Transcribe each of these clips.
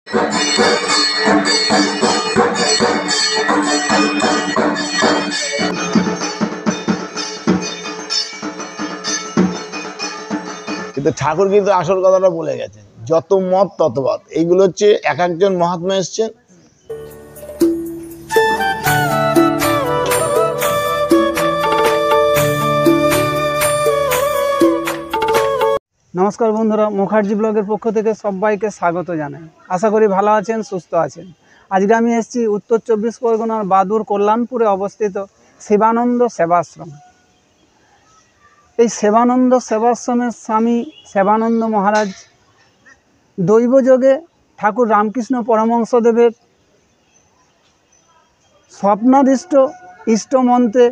কিন্তু ঠাকুর কিন্তু আসল কথাটা বলে গেছে, যত মত তত পথ। এইগুলো হচ্ছে এক একজন মহাত্মা এসছেন। নমস্কার বন্ধুরা, মুখার্জি ব্লগের পক্ষ থেকে সবাইকে স্বাগত জানাই। আশা করি ভালো আছেন, সুস্থ আছেন। আজকে আমি এসেছি উত্তর 24 পরগনার বাদুর কল্যাণপুরে অবস্থিত শিবানন্দ সেবাশ্রম। এই শিবানন্দ সেবাশ্রমের স্বামী সেবানন্দ মহারাজ দৈবযোগে ঠাকুর রামকৃষ্ণ পরমহংসদেবের স্বপ্নাদিষ্ট ইষ্টমন্ত্রে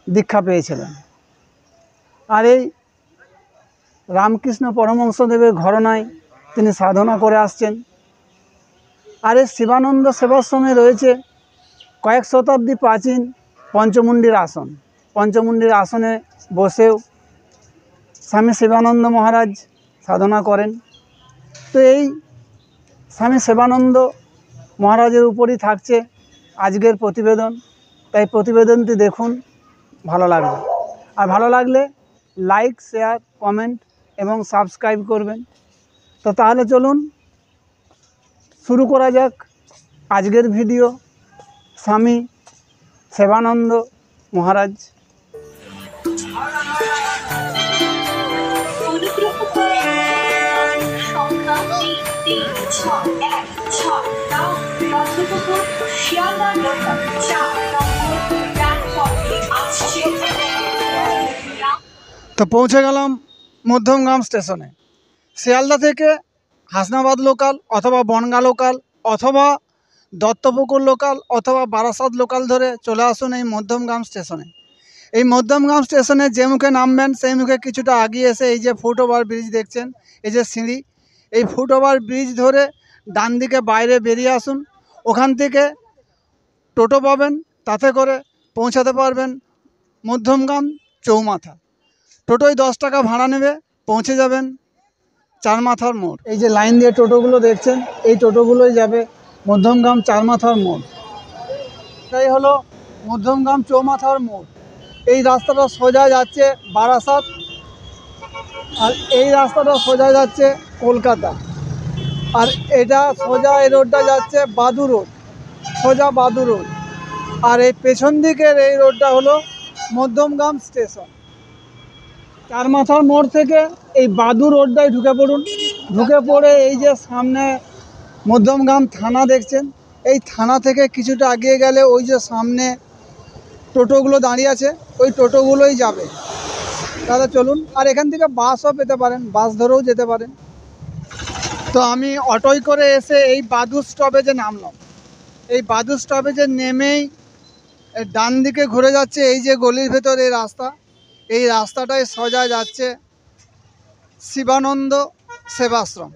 দীক্ষা পেয়েছিলেন। আর এই রামকৃষ্ণ পরমহংসদেবের ঘরানায় তিনি সাধনা করে আসছেন। আর এই শিবানন্দ সেবাশ্রমে রয়েছে কয়েক শতাব্দী প্রাচীন পঞ্চমুণ্ডির আসন। পঞ্চমুণ্ডির আসনে বসেও স্বামী শিবানন্দ মহারাজ সাধনা করেন। তো এই স্বামী শিবানন্দ মহারাজের উপরই থাকছে আজকের প্রতিবেদন। তাই প্রতিবেদনটি দেখুন, ভালো লাগবে। আর ভালো লাগলে লাইক, শেয়ার, কমেন্ট এবং সাবস্ক্রাইব করবেন। তো তাহলে চলুন শুরু করা যাক আজকের ভিডিও। স্বামী শিবানন্দ মহারাজ। তো পৌঁছে গেলাম মধ্যমগ্রাম স্টেশনে। শিয়ালদা থেকে হাসনাবাদ লোকাল অথবা বনগাঁ লোকাল অথবা দত্তপুকুর লোকাল অথবা বারাসাত লোকাল ধরে চলে আসুন এই মধ্যমগ্রাম স্টেশনে। এই মধ্যমগ্রাম স্টেশনে যে মুখে নামবেন সেই মুখে কিছুটা আগিয়ে এসে এই যে ফুটওভার ব্রিজ দেখছেন, এই যে সিঁড়ি, এই ফুটওভার ব্রিজ ধরে ডান দিকে বাইরে বেরিয়ে আসুন। ওখান থেকে টোটো পাবেন, তাতে করে পৌঁছাতে পারবেন মধ্যমগ্রাম চৌমাথা। টোটোয় 10 টাকা ভাড়া নেবে, পৌঁছে যাবেন চারমাথার মোড়। এই যে লাইন দিয়ে টোটোগুলো দেখছেন, এই টোটোগুলোই যাবে মধ্যমগ্রাম চারমাথার মোড়। এটাই হলো মধ্যমগ্রাম চৌমাথার মোড়। এই রাস্তাটা সোজা যাচ্ছে বারাসাত, আর এই রাস্তাটা সোজা যাচ্ছে কলকাতা। আর এটা সোজা এই রোডটা যাচ্ছে বাদু রোড, সোজা বাদু রোড। আর এই পেছন দিকের এই রোডটা হলো মধ্যমগ্রাম স্টেশন। চারমাথার মোড় থেকে এই বাদু রোডটায় ঢুকে পড়ুন। ঢুকে পড়ে এই যে সামনে মধ্যমগ্রাম থানা দেখছেন, এই থানা থেকে কিছুটা এগিয়ে গেলে ওই যে সামনে টোটোগুলো দাঁড়িয়ে আছে, ওই টোটোগুলোই যাবে। দাদা চলুন। আর এখান থেকে বাসও পেতে পারেন, বাস ধরেও যেতে পারেন। তো আমি অটোয় করে এসে এই বাদু স্টপেজে নামলাম। এই বাদু স্টপেজে নেমেই ডান দিকে ঘুরে যাচ্ছে এই যে গলির ভেতর এই রাস্তা, এই রাস্তাটায় সোজা যাচ্ছে শিবানন্দ সেবাশ্রম।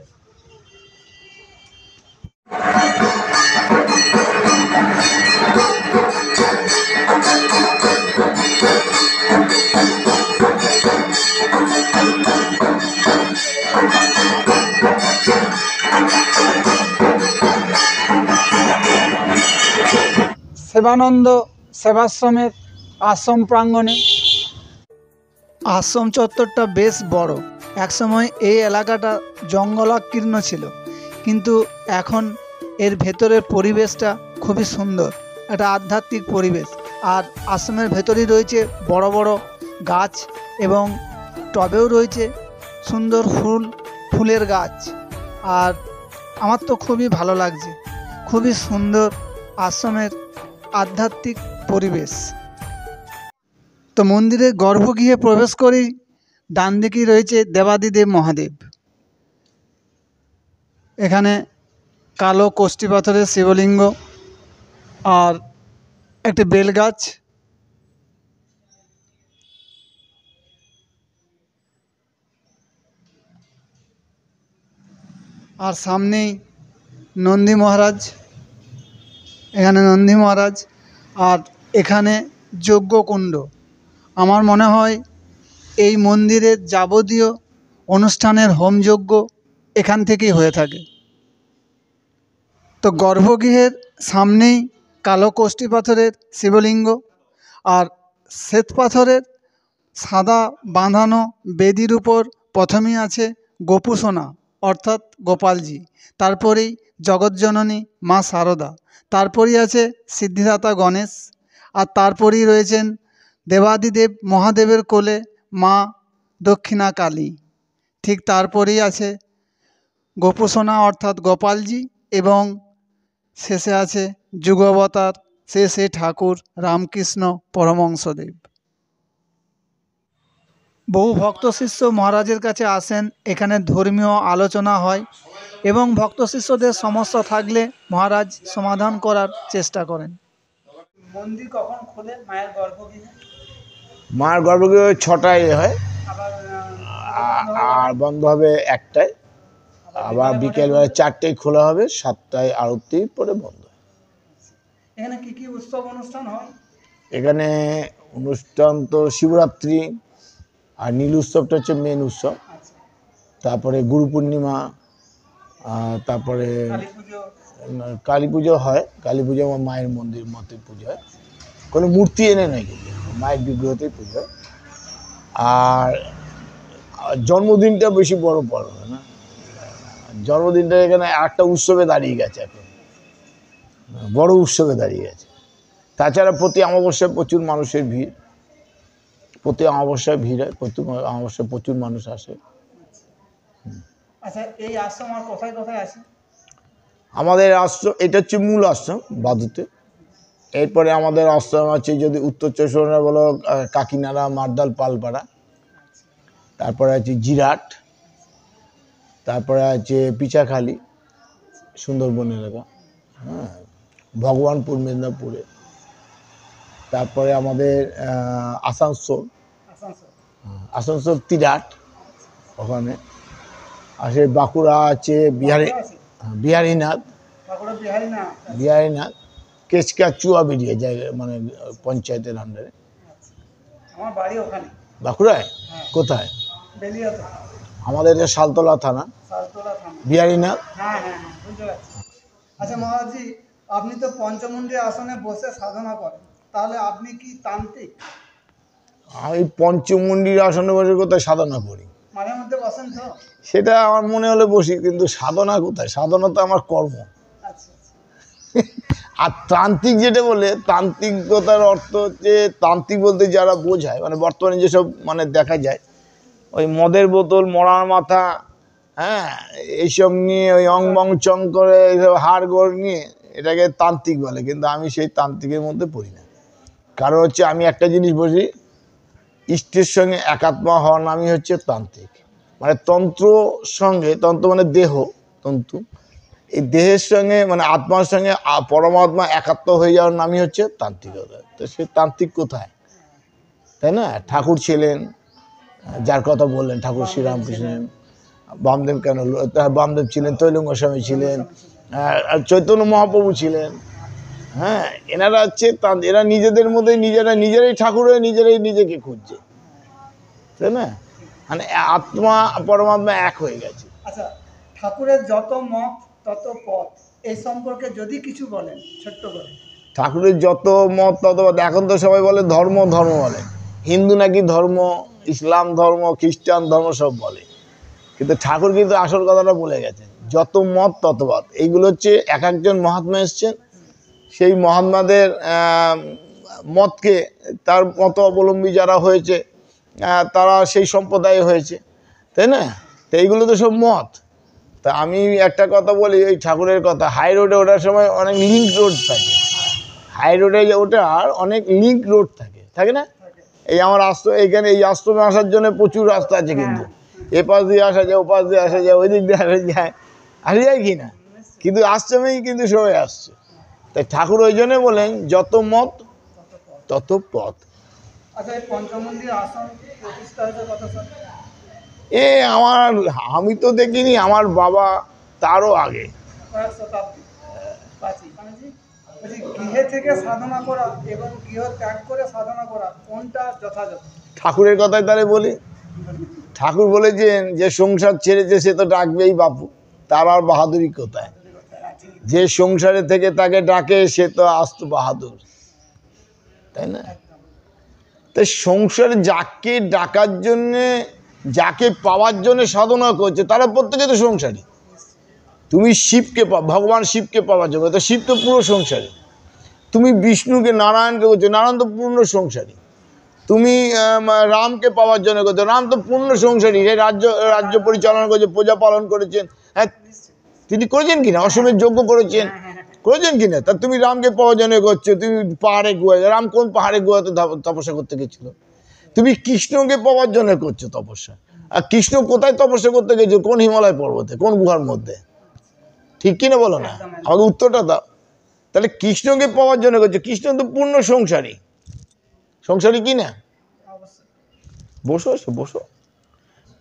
শিবানন্দ সেবাশ্রমের আশ্রম প্রাঙ্গণে আশ্রম চত্বরটা বেশ বড়। একসময় এই এলাকাটা জঙ্গলাকীর্ণ ছিল, কিন্তু এখন এর ভেতরের পরিবেশটা খুবই সুন্দর, একটা আধ্যাত্মিক পরিবেশ। আর আশ্রমের ভেতরেই রয়েছে বড় বড় গাছ এবং টবেও রয়েছে সুন্দর ফুলের গাছ। আর আমার তো খুবই ভালো লাগছে, খুবই সুন্দর আশ্রমের আধ্যাত্মিক পরিবেশ। তো মন্দিরের গর্ভগৃহে প্রবেশ করেই ডান দিকেই রয়েছে দেবাদিদেব মহাদেব। এখানে কালো কষ্টি পাথরের শিবলিঙ্গ আর একটি বেলগাছ। আর সামনেই নন্দী মহারাজ, এখানে নন্দী মহারাজ। আর এখানে যজ্ঞকুণ্ড। আমার মনে হয় এই মন্দিরের যাবতীয় অনুষ্ঠানের হোমযজ্ঞ এখান থেকেই হয়ে থাকে। তো গর্ভগৃহের সামনেই কালো কোষ্ঠী পাথরের শিবলিঙ্গ, আর শ্বেত পাথরের সাদা বাঁধানো বেদির উপর প্রথমেই আছে গোপুসোনা অর্থাৎ গোপালজি, তারপরেই জগৎজননী মা শারদা, তারপরেই আছে সিদ্ধিদাতা গণেশ, আর তারপরেই রয়েছেন দেবাদিদেব মহাদেবের কোলে মা দক্ষিণা কালী। ঠিক তারপরেই আছে গোপুসোনা অর্থাৎ গোপালজি, এবং শেষে আছে যুগাবতার সে ঠাকুর রামকৃষ্ণ পরমহংসদেব। বহু ভক্ত শিষ্য মহারাজের কাছে আসেন, এখানে ধর্মীয় আলোচনা হয় এবং ভক্ত শিষ্যদের সমস্যা থাকলে মহারাজ সমাধান করার চেষ্টা করেন। মন্দির কখন খোলে মায়ের গর্ভগৃহে? মার গর্ভগৃহ 6টায় হয়, আর বন্ধ হবে 1টায়, আবার বিকেলবেলা 4টায় খোলা হবে, 7টায় আরতি পরে বন্ধ হয়। এখানে কি কি উৎসব অনুষ্ঠান হয়? এখানে অনুষ্ঠান তো শিবরাত্রি আর নীল উৎসবটা হচ্ছে মেন উৎসব, তারপরে গুরু পূর্ণিমা, তারপরে কালী পুজো হয়। কালী পুজো আমার মায়ের মন্দির মতে পুজো হয়, কোনো মূর্তি এনে নয়, কিন্তু মায়ের বিগ্রহতেই পুজো হয়। আর জন্মদিনটা বেশি বড় পর্ব না, জন্মদিনটা এখানে একটা উৎসবে দাঁড়িয়ে গেছে, এখন বড় উৎসবে দাঁড়িয়ে গেছে। তাছাড়া প্রতি অমাবস্যায় প্রচুর মানুষের ভিড়, প্রতি অমাবস্যায় ভিড় হয়, প্রতি অমাবস্যায় প্রচুর মানুষ আসে। আচ্ছা, এই আশ্রম আর কোথায় কোথায় আছে? আমাদের আশ্রম এটা হচ্ছে মূল আশ্রম বাদুতে। এরপরে আমাদের আশ্রম আছে যদি উত্তর চব্বিশ পরগনা বলো, কাকিনাড়া, মারদাল, পালপাড়া, তারপরে আছে জিরাট, তারপরে আছে পিচাখালি সুন্দরবন এলাকা, হ্যাঁ, ভগবানপুর মেদিনীপুরে, তারপরে আমাদের আসানসোল, আসানসোল তিরাট ওখানে আসে, বাঁকুড়া আছে বিহারীনাথ, বিহারীনাথ কেচকা চুয়া বেরিয়ে জায়গা, মানে পঞ্চায়েতের আন্ডারে। আমার বাড়ি ওখানে বাঁকুড়ায়। কোথায়? আমাদের এটা শালতলা থানা, বিহারীনাথ। আচ্ছা মহারাজজি, আপনি তো পঞ্চমুণ্ডী আসনে বসে সাধনা করেন, তাহলে আপনি কি তান্ত্রিক? আমি পঞ্চমুণ্ডির আসনে বসে কোথায় সাধনা করি? মাঝে মধ্যে বসেন তো? সেটা আমার মনে হলে বসি, কিন্তু সাধনা কোথায়? সাধনা তো আমার কর্ম। আর তান্ত্রিক যেটা বলে, তান্ত্রিকতার অর্থ হচ্ছে, তান্ত্রিক বলতে যারা বোঝায়, মানে বর্তমানে যেসব মানে দেখা যায় ওই মদের বোতল, মরার মাথা, হ্যাঁ, এইসব নিয়ে ওই অং বং চং করে এইসব হাড় গোড় নিয়ে এটাকে তান্ত্রিক বলে, কিন্তু আমি সেই তান্ত্রিকের মধ্যে পড়ি না। কারণ হচ্ছে আমি একটা জিনিস বুঝি, ইষ্টের সঙ্গে একাত্মা হওয়ার নামই হচ্ছে তান্ত্রিক। মানে তন্ত্র সঙ্গে, তন্ত্র মানে দেহ, তন্তু, এই দেহের সঙ্গে মানে আত্মার সঙ্গে পরমাত্মা একাত্ম হয়ে যাওয়ার নামই হচ্ছে তান্ত্রিকতা। তো সে তান্ত্রিক কোথায়, তাই না? ঠাকুর ছিলেন, যার কথা বললেন, ঠাকুর শ্রীরামকৃষ্ণ, বামদেব, কেন বামদেব ছিলেন, তৈলঙ্গ স্বামী ছিলেন, চৈতন্য মহাপ্রভু ছিলেন, হ্যাঁ, এনারা হচ্ছে এরা নিজেদের মধ্যে নিজেরাই ঠাকুর হয়ে নিজেরাই নিজেকে খুঁজছে, তাই না? মানে আত্মা পরমাত্মা এক হয়ে গেছে। আচ্ছা, ঠাকুরের যত মত তত পথ, এই সম্পর্কে যদি কিছু বলেন ছোট্ট করে। ঠাকুরের যত মত তত পথ। এখন তো সবাই বলে ধর্ম ধর্ম বলে, হিন্দু নাকি ধর্ম, ইসলাম ধর্ম, খ্রিস্টান ধর্ম সব বলে, কিন্তু ঠাকুর কিন্তু আসল কথাটা বলে গেছেন, যত মত তত পথ। এইগুলো হচ্ছে এক একজন মহাত্মা এসছেন, সেই মহাত্মাদের মতকে, তার মত অবলম্বী যারা হয়েছে তারা সেই সম্প্রদায় হয়েছে, তাই না? তো এইগুলো তো সব মত। তা আমি একটা কথা বলি, এই ঠাকুরের কথা, হাই রোডে ওঠার সময় অনেক লিঙ্ক রোড থাকে, হাই রোডে ওঠার অনেক লিঙ্ক রোড থাকে না? এই আমার আশ্রম, এইখানে এই আশ্রমে আসার জন্য প্রচুর রাস্তা আছে, কিন্তু এ পাশ দিয়ে আসা যায়, ও পাশ দিয়ে আসা যায়, ওই দিক দিয়ে আসা যায় কি না? কিন্তু আশ্রমেই কিন্তু সবাই আসছে। তাই ঠাকুর ওই জন্য বলেন যত মত তত পথ। আচ্ছা, এই পঞ্চমুণ্ডী আসন প্রতিষ্ঠা হয়েছে কত সালে? আমি তো দেখিনি, আমার বাবা তারও আগে। গৃহে থেকে সাধনা করা এবং গৃহ ত্যাগ করে সাধনা করা কোনটা যথাযথ? ঠাকুরের কথাই তাহলে বলি। ঠাকুর বলেছেন যে সংসার ছেড়েছে সে তো ডাকবেই বাপু, তার আর বাহাদুরি কোথায়? যে সংসারে থেকে তাকে ডাকে সে তো আস্ত বাহাদুর, তাই না? তাই সংসারে যাকে ডাকার জন্যে, যাকে পাওয়ার জন্য সাধনা করছে তারা প্রত্যেকে তো সংসারী। তুমি শিবকে ভগবান শিবকে পাওয়ার জন্য, তো শিব তো পুরো সংসারী। তুমি বিষ্ণুকে, নারায়ণকে করছো, নারায়ণ তো পূর্ণ সংসারী। তুমি রামকে পাওয়ার জন্য করছো, রাম তো পূর্ণ সংসারী। এই রাজ্য পরিচালনা করেছে, প্রজা পালন করেছেন। হ্যাঁ, তিনি করেছেন কিনা? অসমের যজ্ঞ করেছেন কিনা? তা তুমি রামকে পাওয়ার জন্য করছো। তুমি পাহাড়ে গুহায়, রাম কোন পাহাড়ে গুহাতে তপস্যা করতে গেছিল? তুমি কৃষ্ণকে পাওয়ার জন্য করছো তপস্যা। আর কৃষ্ণ কোথায় তপস্যা করতে গেছো? কোন হিমালয় পর্বতে, কোন গুহার মধ্যে? ঠিক কিনা বলো না, আমাকে উত্তরটা দাও। তাহলে কৃষ্ণকে পাওয়ার জন্য করছো। কৃষ্ণ তো পূর্ণ সংসারী, সংসারী কি না? বসো বসো,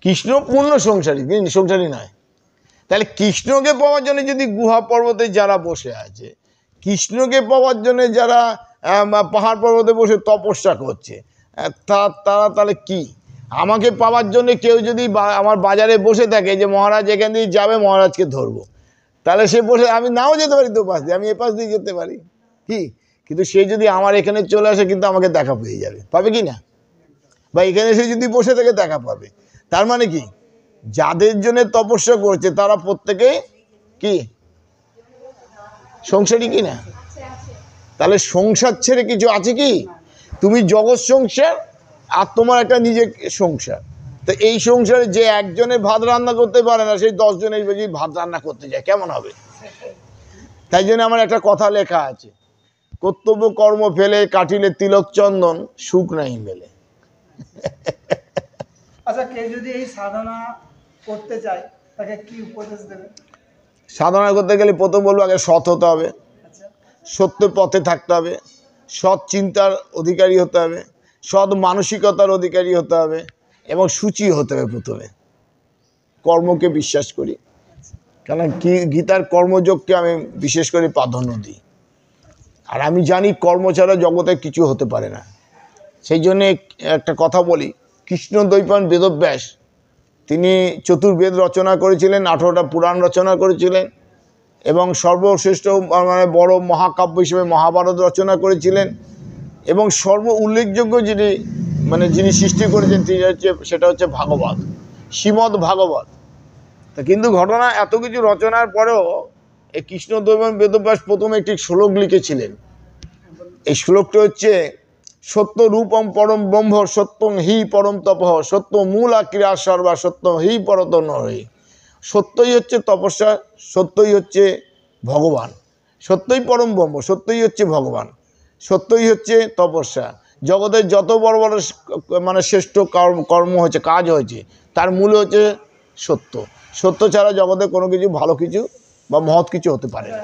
কৃষ্ণ পূর্ণ সংসারী, সংসারী নয়। তাহলে কৃষ্ণকে পাওয়ার জন্য যদি গুহা পর্বতে যারা বসে আছে, কৃষ্ণকে পাওয়ার জন্য যারা পাহাড় পর্বতে বসে তপস্যা করছে, তারা তাহলে কি? আমাকে পাওয়ার জন্য কেউ যদি আমার বাজারে বসে থাকে যে মহারাজ এখান দিয়ে যাবে, মহারাজকে ধরবো, তাহলে সে বসে, আমি নাও যেতে পারি তো পাশ দিয়ে, আমি এ পাশ দিয়ে যেতে পারি কি, কিন্তু সে যদি আমার এখানে চলে আসে কিন্তু আমাকে দেখা পেয়ে যাবে, পাবে কি না? বা এখানে সে যদি বসে থেকে দেখা পাবে। তার মানে কি, যাদের জন্য তপস্যা করছে তারা প্রত্যেকেই কি সংসারী কি না? তাহলে সংসার ছেড়ে কিছু আছে কি? তুমি জগৎ সংসার আর তোমার একটা নিজের সংসার। তো এই সংসারে যে একজনে ভাত রান্না করতে পারে না, সেই 10 জনের বেশি ভাত রান্না করতে যায়, কেমন হবে? তাই জন্য আমার একটা কথা লেখা আছে, কর্তব্য কর্ম ফেলে কাটিলে তিলক চন্দন, সুখ নাই মেলে। আচ্ছা, কেউ যদি এই সাধনা করতে চায় তাকে কি উপদেশ দেবে? সাধনা করতে গেলে প্রথম বলবো আগে সৎ হতে হবে, সত্য পথে থাকতে হবে, সৎ চিন্তার অধিকারী হতে হবে, সৎ মানসিকতার অধিকারী হতে হবে, এবং সূচি হতে হবে। প্রথমে কর্মকে বিশ্বাস করি, কারণ গীতার কর্মযোগকে আমি বিশেষ করে প্রাধান্য দিই। আর আমি জানি কর্ম ছাড়া জগতে কিছু হতে পারে না। সেই জন্যে একটা কথা বলি, কৃষ্ণদ্বৈপায়ন বেদব্যাস তিনি চতুর্বেদ রচনা করেছিলেন, 18টা পুরাণ রচনা করেছিলেন, এবং সর্বশ্রেষ্ঠ মানে বড় মহাকাব্য হিসেবে মহাভারত রচনা করেছিলেন, এবং সর্ব উল্লেখযোগ্য যিনি সৃষ্টি করেছেন সেটা হচ্ছে ভাগবত, শ্রীমদ্ ভাগবত। তা কিন্তু ঘটনা, এত কিছু রচনার পরেও এই কৃষ্ণদ্বৈপায়ন বেদব্যাস প্রথমে একটি শ্লোক লিখেছিলেন। এই শ্লোকটা হচ্ছে, সত্য রূপম পরম ব্রহ্ম, সত্যং হি পরম তপঃ, সত্য মূলা ক্রিয়া সর্বা, সত্য হি পরত নহি। সত্যই হচ্ছে তপস্যা, সত্যই হচ্ছে ভগবান, সত্যই পরম ব্রহ্ম, সত্যই হচ্ছে ভগবান, সত্যই হচ্ছে তপস্যা। জগতের যত বড় বড় শ্রেষ্ঠ কর্ম হয়েছে, কাজ হয়েছে, তার মূল হচ্ছে সত্য। সত্য ছাড়া জগতে কোনো কিছু ভালো কিছু বা মহৎ কিছু হতে পারে না।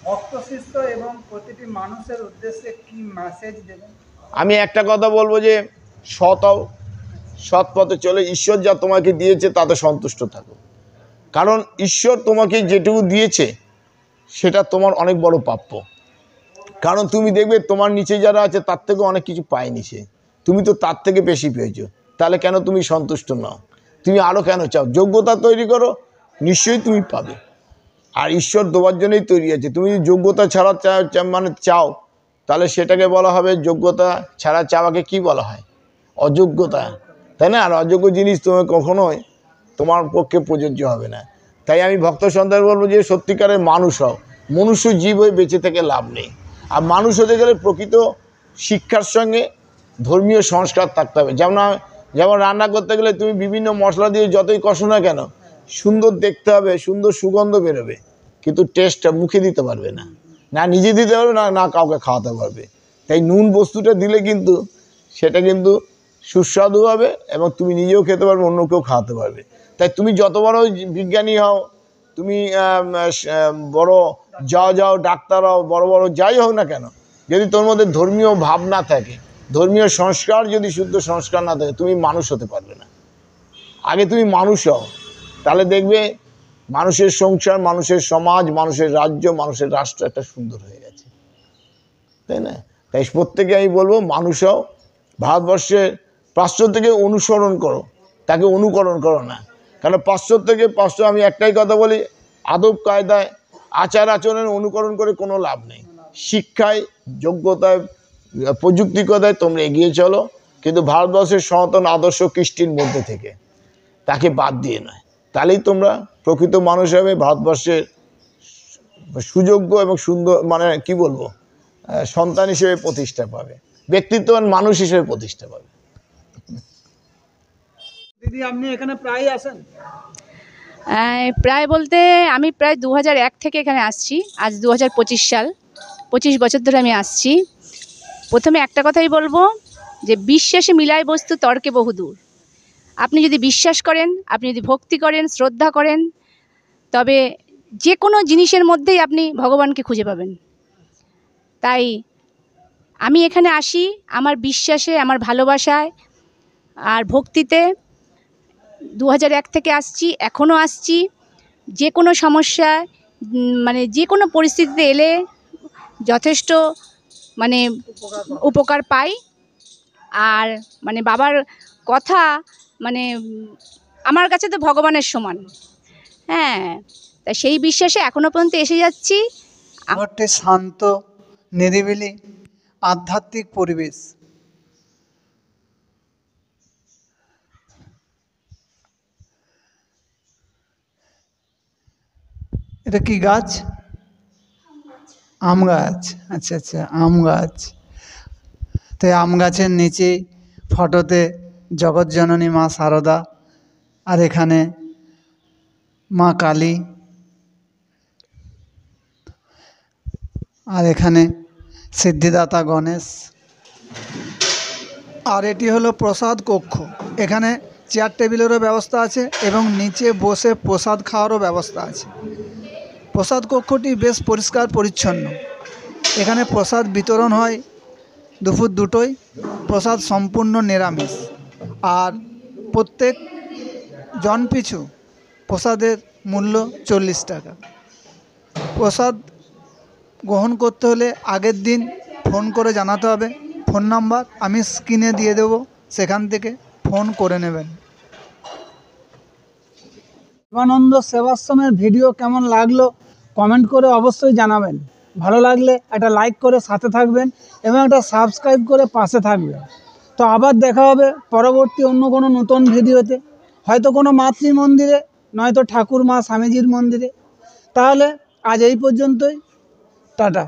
ভক্ত শিষ্য এবং প্রতিটি মানুষের উদ্দেশ্যে কি মেসেজ দেবেন? আমি একটা কথা বলবো যে সৎ হও, সৎ পথে চলে ঈশ্বর যা তোমাকে দিয়েছে তাতে সন্তুষ্ট থাকো। কারণ ঈশ্বর তোমাকে যেটুকু দিয়েছে সেটা তোমার অনেক বড় প্রাপ্য। কারণ তুমি দেখবে তোমার নিচে যারা আছে তার থেকে অনেক কিছু পায়নি সে, তুমি তো তার থেকে বেশি পেয়েছো। তাহলে কেন তুমি সন্তুষ্ট নাও? তুমি আরও কেন চাও? যোগ্যতা তৈরি করো, নিশ্চয়ই তুমি পাবে। আর ঈশ্বর দেওয়ার জন্যই তৈরি আছে। তুমি যোগ্যতা ছাড়া চাও, তাহলে সেটাকে বলা হবে যোগ্যতা ছাড়া চাওয়াকে কি বলা হয়? অযোগ্যতা, তাই না? আর অযোগ্য জিনিস তুমি কখনোই তোমার পক্ষে প্রযোজ্য হবে না। তাই আমি ভক্ত সন্তান বলবো যে সত্যিকারের মানুষ হও। মনুষ্য জীব হয়ে বেঁচে থেকে লাভ নেই। আর মানুষ হতে গেলে প্রকৃত শিক্ষার সঙ্গে ধর্মীয় সংস্কার থাকতে হবে। যেমন রান্না করতে গেলে তুমি বিভিন্ন মশলা দিয়ে যতই কষো না কেন, সুন্দর দেখতে হবে, সুন্দর সুগন্ধ বেরোবে, কিন্তু টেস্টটা মুখে দিতে পারবে না, না নিজে দিতে পারবে না, না কাউকে খাওয়াতে পারবে। তাই নুন বস্তুটা দিলে কিন্তু সেটা কিন্তু সুস্বাদু হবে, এবং তুমি নিজেও খেতে পারবে, অন্যকেও খাওয়াতে পারবে। তাই তুমি যত বড় বিজ্ঞানী হও, তুমি বড় যাও ডাক্তার হও, বড় বড় যাই হোক না কেন, যদি তোর মধ্যে ধর্মীয় ভাব না থাকে, ধর্মীয় সংস্কার যদি শুদ্ধ সংস্কার না থাকে, তুমি মানুষ হতে পারবে না। আগে তুমি মানুষ হও, তাহলে দেখবে মানুষের সংসার, মানুষের সমাজ, মানুষের রাজ্য, মানুষের রাষ্ট্র একটা সুন্দর হয়ে গেছে, তাই না? তাই প্রত্যেকে আমি বলবো মানুষ হও। ভারতবর্ষের পাশ্চাত্যকে অনুসরণ করো, তাকে অনুকরণ করো না। কারণ পাশ্চাত্যকে আমি একটাই কথা বলি, আদব কায়দায় আচার আচরণের অনুকরণ করে কোনো লাভ নেই। শিক্ষায়, যোগ্যতায়, প্রযুক্তিগতায় তোমরা এগিয়ে চলো, কিন্তু ভারতবর্ষের সনাতন আদর্শ কৃষ্টির মধ্যে থেকে, তাকে বাদ দিয়ে নয়। তাহলেই তোমরা প্রকৃত মানুষ হবে, ভারতবর্ষের সুযোগ্য এবং সুন্দর মানে কি বলবো সন্তান হিসেবে প্রতিষ্ঠা পাবে, ব্যক্তিত্ববান মানুষ হিসেবে প্রতিষ্ঠা পাবে। দিদি আপনি এখানে প্রায় আসেন? প্রায় বলতে আমি প্রায় 2001 থেকে এখানে আসছি, আজ 2025 সাল, 25 বছর ধরে আমি আসছি। প্রথমে একটা কথাই বলবো যে বিশ্বাসে মিলায় বস্তু তর্কে বহুদূর। আপনি যদি বিশ্বাস করেন, আপনি যদি ভক্তি করেন, শ্রদ্ধা করেন, তবে যে কোনো জিনিসের মধ্যেই আপনি ভগবানকে খুঁজে পাবেন। তাই আমি এখানে আসি আমার বিশ্বাসে, আমার ভালোবাসায় আর ভক্তিতে। 2001 থেকে আসছি, এখনও আসছি। যে কোনো সমস্যা মানে যে কোনো পরিস্থিতিতে এলে যথেষ্ট মানে উপকার পাই। আর মানে বাবার কথা মানে আমার কাছে তো ভগবানের সমান। হ্যাঁ, তা সেই বিশ্বাসে এখনও পর্যন্ত এসে যাচ্ছি। ঘরটি শান্ত, নিরিবিলি, আধ্যাত্মিক পরিবেশ। এটা কি গাছ? আম গাছ। আচ্ছা আচ্ছা, আম গাছ। তো আম গাছের নিচে ফটোতে জগৎজননী মা শারদা, আর এখানে মা কালী, আর এখানে সিদ্ধিদাতা গণেশ। আর এটি হলো প্রসাদ কক্ষ। এখানে চেয়ার টেবিলেরও ব্যবস্থা আছে এবং নিচে বসে প্রসাদ খাওয়ারও ব্যবস্থা আছে। প্রসাদ কক্ষটি বেশ পরিষ্কার পরিচ্ছন্ন। এখানে প্রসাদ বিতরণ হয় দুপুর 2টোয়। প্রসাদ সম্পূর্ণ নিরামিষ, আর প্রত্যেক জন পিছু প্রসাদের মূল্য 40 টাকা। প্রসাদ গ্রহণ করতে হলে আগের দিন ফোন করে জানাতে হবে। ফোন নাম্বার আমি স্ক্রিনে দিয়ে দেবো, সেখান থেকে ফোন করে নেবেন। শিবানন্দ সেবাশ্রমের ভিডিও কেমন লাগলো কমেন্ট করে অবশ্যই জানাবেন। ভালো লাগলে একটা লাইক করে সাথে থাকবেন এবং একটা সাবস্ক্রাইব করে পাশে থাকবেন। তো আবার দেখা হবে পরবর্তী অন্য কোনো নতুন ভিডিওতে, হয়তো কোনো মাতৃ মন্দিরে, নয়তো ঠাকুর মা স্বামীজির মন্দিরে। তাহলে আজ এই পর্যন্তই, টাটা।